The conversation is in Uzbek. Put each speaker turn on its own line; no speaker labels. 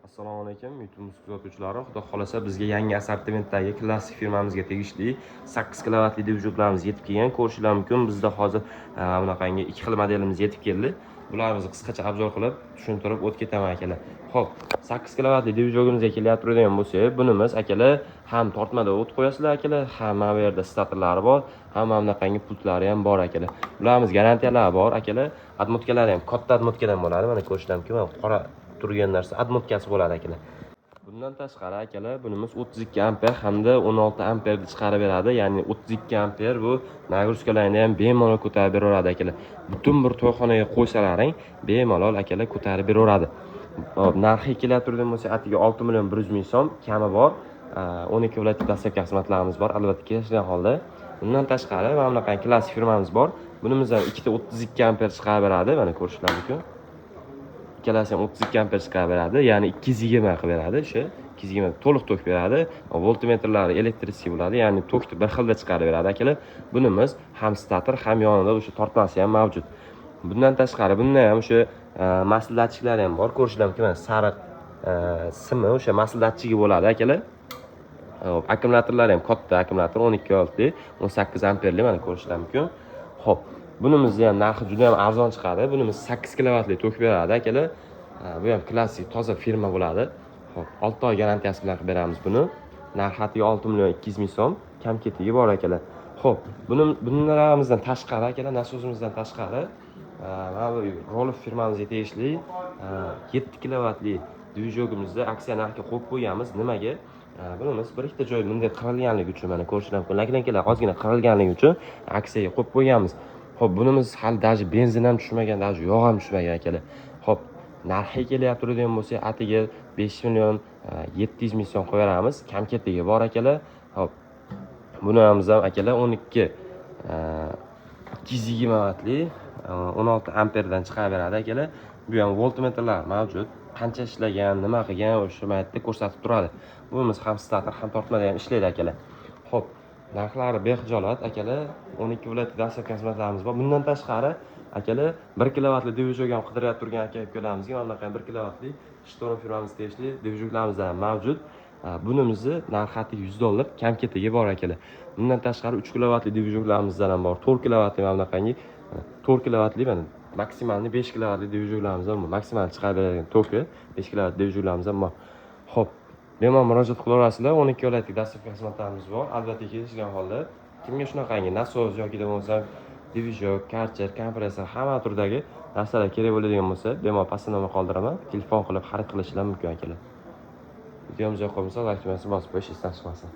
Assalomu alaykum YouTube kuzatuvchilari. Xudo xolasa bizga yangi assortimentdagi klassik firmamizga tegishli 8 kilovatli dvijoklarimiz yetib kelgan. Ko'rishingiz mumkin, bizda hozir bunaqangi ikki xil modelimiz yetib keldi. Bularimizni qisqacha obzor qilib tushuntirib o'tib ketaman akalar. Xo'p, 8 kilovatli dvijogimizga kelyapti bo'lsa, bunimiz akalar ham tortmada o't qo'yasizlar akalar, ham mana bu yerda statorlari bor, ham bunaqangi pultlari ham bor akalar. Bularimiz garantiyalari bor akalar. Admotkalari ham katta admotkadan bo'ladi. Mana ko'rishingiz mumkin, mana qora turgan narsa admotkasi bo'ladi akalar. Bundan tashqari akalar, bunimiz 32 amper hamda 16 amperni chiqarib beradi. Ya'ni 32 amper bu nagruzkalarni ham bemalol ko'tarib beraveradi akalar. Butun bir to'yxonaga qo'ysalaring, bemalol akalar ko'tarib beraveradi. Narxi keltirgan bo'lsa, atiga 6 million 100 ming so'm, kami bor. 12 viloyat dastlabki xizmatlarimiz bor, albatta kelishgan holda. Bundan tashqari mana bunaqa klassik firmamiz bor. Bunimiz ham ikkita 32 amper chiqarib beradi, mana ko'rishingiz mumkin. Ikkalasi ham 32 amper chiqarib beradi, ya'ni 220 qilib beradi. O'sha 220 to'liq tok beradi. Voltmetrlari elektrический bo'ladi, ya'ni tokni bir xilda chiqarib beradi akalar. Bunimiz ham stator, ham yonida o'sha tortmasi ham mavjud. Bundan tashqari bunda ham o'sha maslahatchilar ham bor. Ko'rishingiz mumkin, mana sariq simi o'sha maslahatchigi bo'ladi akalar. Akkumulyatorlari ham katta akkumulyator, 12 voltli, 18 amperli, mana ko'rishingiz mumkin. Xo'p, bunimizni ham narxi juda ham arzon chiqadi. Bunimiz 8 kilovatli tok beradi akalar. Bu ham klassik toza firma bo'ladi. Xo'p, 6 oy garantiyasi bilan qilib beramiz buni. Narxi 6 million 200 ming so'm, kam ketigi bor akalar. Xo'p, bunlarimizdan tashqari akalar, nasozimizdan tashqari mana bu Rolf firmamizga tegishli 7 kilovatli dvijogimizda aksiya narxga qo'yib qo'yamiz. Nimaga? Bunimiz bir ikkita joy bunday qirilganligi uchun, mana ko'rishingiz mumkin, lankalar ozgina qirilganligi uchun aksiyaga qo'yib qo'yamiz. Xo'p, bunimiz hali даже benzin ham tushmagan, даже yog' ham tushmagan akalar. Xo'p, narxi kelyapti turadigan bo'lsa, atiga 5 million 700 ming so'm qo'yamiz. Kam ketigi bor akalar. Xo'p, bunimiz ham akalar 220 vatli 16 amperdan chiqarib beradi akalar. Bu ham voltmetrlar mavjud. Qancha ishlagan, nima qilgan o'sha maytda ko'rsatib turadi. Bunimiz ham stator, ham tortmada ham ishlaydi akalar. Xo'p, narxlari bexijolat akalar. 12 viloyat dastlabki xizmatlarimiz bor. Bundan tashqari akalar 1 kilovatli dvijok ham qidirib turgan aka-ukalarimizga mana bunaqa 1 kilovatli Shtorm firmamizga tegishli dvijoklarimiz ham mavjud. Bunimizni narxi $100, kam ketigi bor akalar. Bundan tashqari 3 kilovatli dvijoklarimiz ham bor. 4 kilovatli mana bunaqangi 4 kilovatli mana maksimalni 5 kilovatli dvijoklarimiz ham bor. Maksimal chiqarib beradigan toki 5 kilovatli dvijoklarimiz ham bor. Xo'p, bemalol murojaat qilaverasizlar. 12 viloyatlik dastlabki xizmatlarimiz bor. Albatta kelishgan holda kimga shunaqangi nasos yoki bo'lmasa dvijok, karcher, kompressor hamma turdagi narsalar kerak bo'ladigan bo'lsa, bemalol pastda nomor qoldiraman. Telefon qilib xarid qilishingiz mumkin akalar. Videomiz yoqib qolsa, like bosib qo'yish istasizmi?